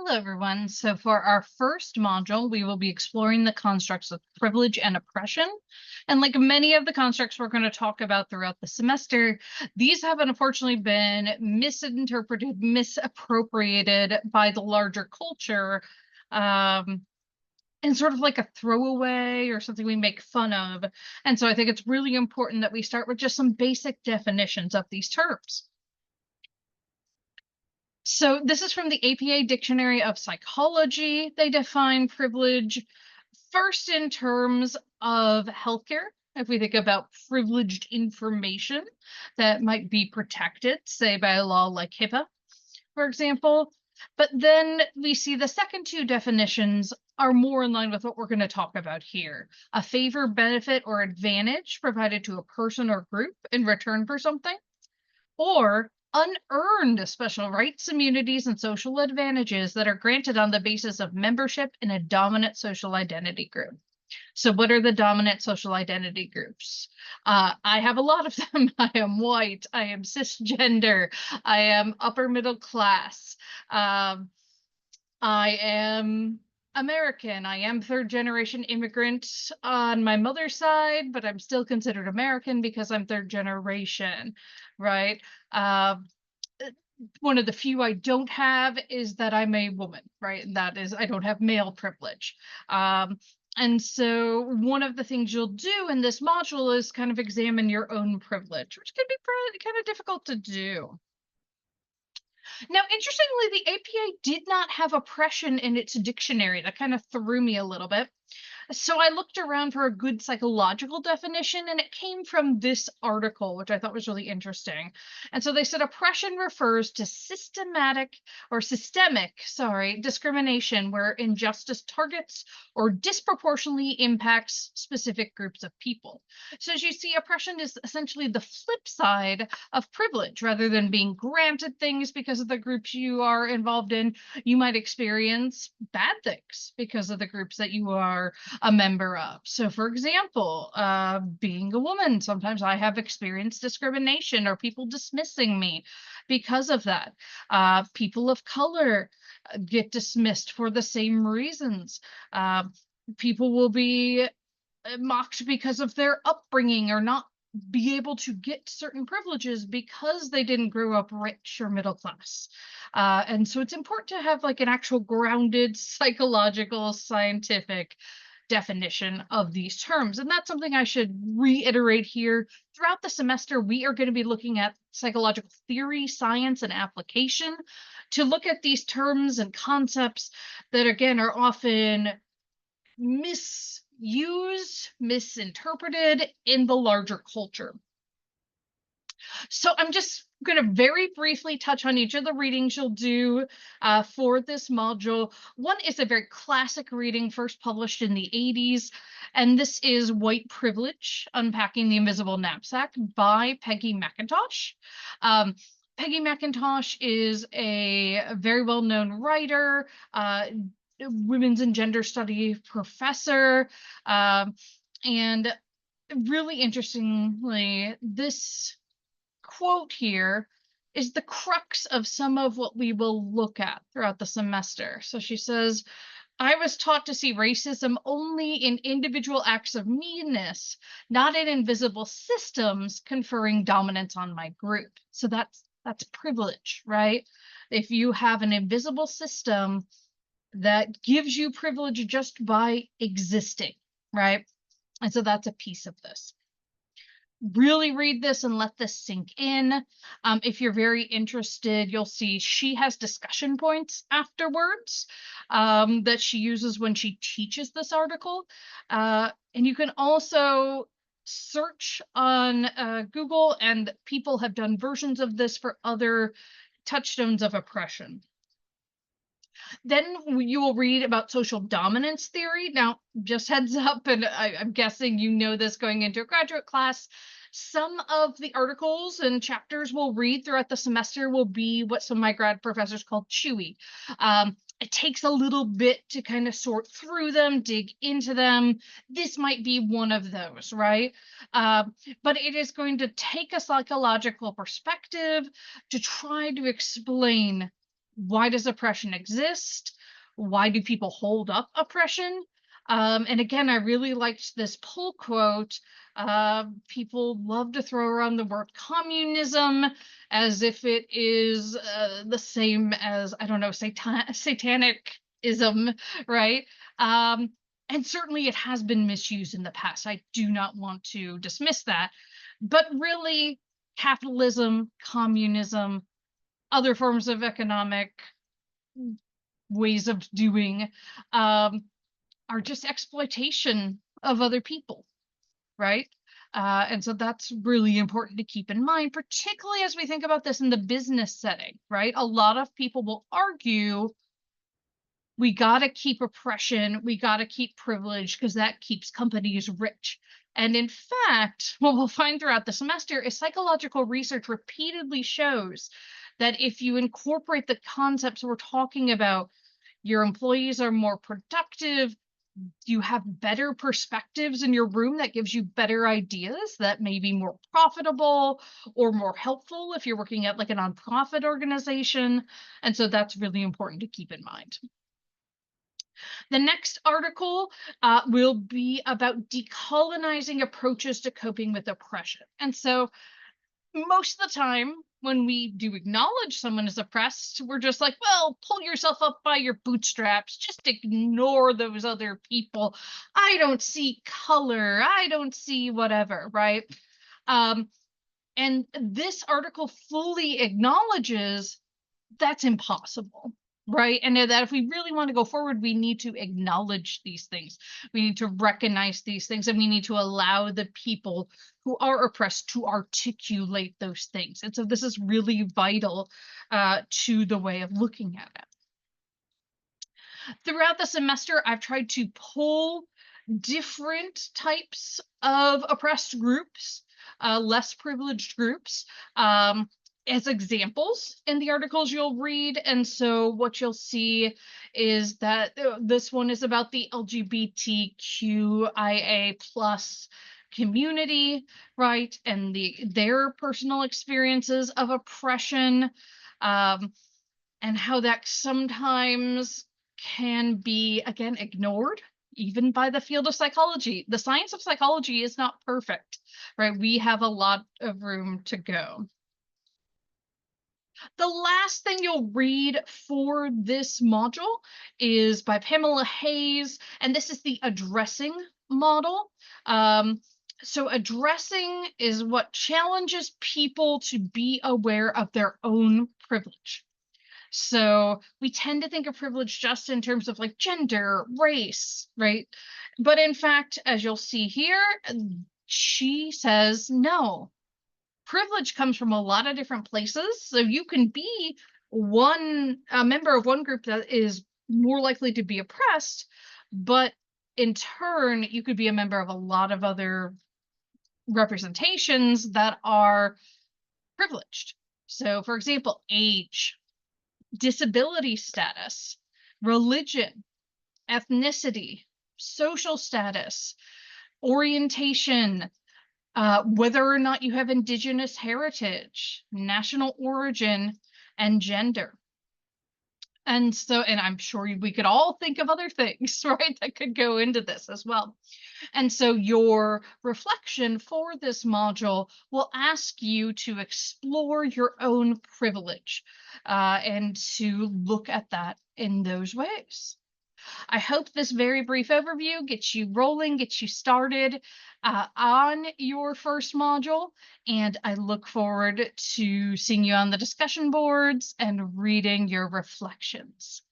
Hello, everyone. So, for our first module, we will be exploring the constructs of privilege and oppression. And like many of the constructs we're going to talk about throughout the semester, these have unfortunately been misinterpreted, misappropriated by the larger culture, um, and sort of like a throwaway or something we make fun of. And so, I think it's really important that we start with just some basic definitions of these terms. So this is from the APA Dictionary of Psychology. They define privilege first in terms of healthcare. If we think about privileged information that might be protected, say by a law like HIPAA, for example. But then we see the second two definitions are more in line with what we're going to talk about here. A favor, benefit, or advantage provided to a person or group in return for something, or unearned special rights, immunities, and social advantages that are granted on the basis of membership in a dominant social identity group. So, what are the dominant social identity groups? I have a lot of them. I am white, I am cisgender, I am upper middle class, um, I am American. I am third generation immigrant on my mother's side, but I'm still considered American because I'm third generation, right? Um, One of the few I don't have is that I'm a woman, right? And that is, I don't have male privilege. And so one of the things you'll do in this module is kind of examine your own privilege, which can be kind of difficult to do. Now, interestingly, the APA did not have oppression in its dictionary. That kind of threw me a little bit. So I looked around for a good psychological definition, and it came from this article, which I thought was really interesting. And so they said oppression refers to systemic discrimination where injustice targets or disproportionately impacts specific groups of people. So as you see, oppression is essentially the flip side of privilege. Rather than being granted things because of the groups you are involved in, you might experience bad things because of the groups that you are a member of. So, for example, being a woman, sometimes I have experienced discrimination or people dismissing me because of that. People of color get dismissed for the same reasons. Uh, People will be mocked because of their upbringing or not be able to get certain privileges because they didn't grow up rich or middle class. And so it's important to have like an actual grounded psychological scientific definition of these terms. And that's something I should reiterate here. Throughout the semester, we are going to be looking at psychological theory, science, and application to look at these terms and concepts that, again, are often misused, misinterpreted in the larger culture. So I'm just going to very briefly touch on each of the readings you'll do for this module. One is a very classic reading, first published in the 80s, and this is White Privilege, Unpacking the Invisible Knapsack by Peggy McIntosh. Peggy McIntosh is a very well-known writer, women's and gender study professor, and really interestingly, this quote here is the crux of some of what we will look at throughout the semester. So she says, I was taught to see racism only in individual acts of meanness, not in invisible systems conferring dominance on my group. So that's privilege, right? If you have an invisible system that gives you privilege just by existing, right? And so that's a piece of this. Really read this and let this sink in. If you're very interested, you'll see she has discussion points afterwards that she uses when she teaches this article. And you can also search on Google, and people have done versions of this for other touchstones of oppression. Then you will read about social dominance theory. Now, just heads up, and I'm guessing you know this going into a graduate class. Some of the articles and chapters we'll read throughout the semester will be what some of my grad professors call chewy. It takes a little bit to kind of sort through them, dig into them. This might be one of those, right? But it is going to take a psychological perspective to try to explain Why does oppression exist? Why do people hold up oppression? And again, I really liked this pull quote. People love to throw around the word communism as if it is the same as, I don't know, satanicism, right? Um, and certainly it has been misused in the past. I do not want to dismiss that. But really, capitalism, communism, other forms of economic ways of doing um, are just exploitation of other people, right? And so that's really important to keep in mind, particularly as we think about this in the business setting, right? A lot of people will argue we got to keep oppression, we got to keep privilege because that keeps companies rich. And in fact, what we'll find throughout the semester is psychological research repeatedly shows that if you incorporate the concepts we're talking about, your employees are more productive, you have better perspectives in your room that gives you better ideas that may be more profitable or more helpful if you're working at like a nonprofit organization. And so that's really important to keep in mind. The next article will be about decolonizing approaches to coping with oppression. And so most of the time, when we do acknowledge someone is oppressed, we're just like, well, pull yourself up by your bootstraps, just ignore those other people. I don't see color, I don't see whatever, right? Um, and this article fully acknowledges that's impossible, right? And that if we really want to go forward, we need to acknowledge these things. We need to recognize these things, and we need to allow the people who are oppressed to articulate those things. And so this is really vital to the way of looking at it. Throughout the semester, I've tried to pull different types of oppressed groups, less privileged groups, as examples in the articles you'll read. And so what you'll see is that this one is about the LGBTQIA plus community, right? And their personal experiences of oppression, um, and how that sometimes can be, again, ignored even by the field of psychology. The science of psychology is not perfect, right? We have a lot of room to go. The last thing you'll read for this module is by Pamela Hayes, and this is the addressing model. So addressing is what challenges people to be aware of their own privilege. So we tend to think of privilege just in terms of like gender, race, right? But in fact, as you'll see here, she says no. Privilege comes from a lot of different places. So you can be a member of one group that is more likely to be oppressed, but in turn, you could be a member of a lot of other representations that are privileged. So, for example, age, disability status, religion, ethnicity, social status, orientation, whether or not you have indigenous heritage, national origin, and gender. And so, and I'm sure we could all think of other things, right, that could go into this as well. And so your reflection for this module will ask you to explore your own privilege and to look at that in those ways. I hope this very brief overview gets you rolling, gets you started on your first module, and I look forward to seeing you on the discussion boards and reading your reflections.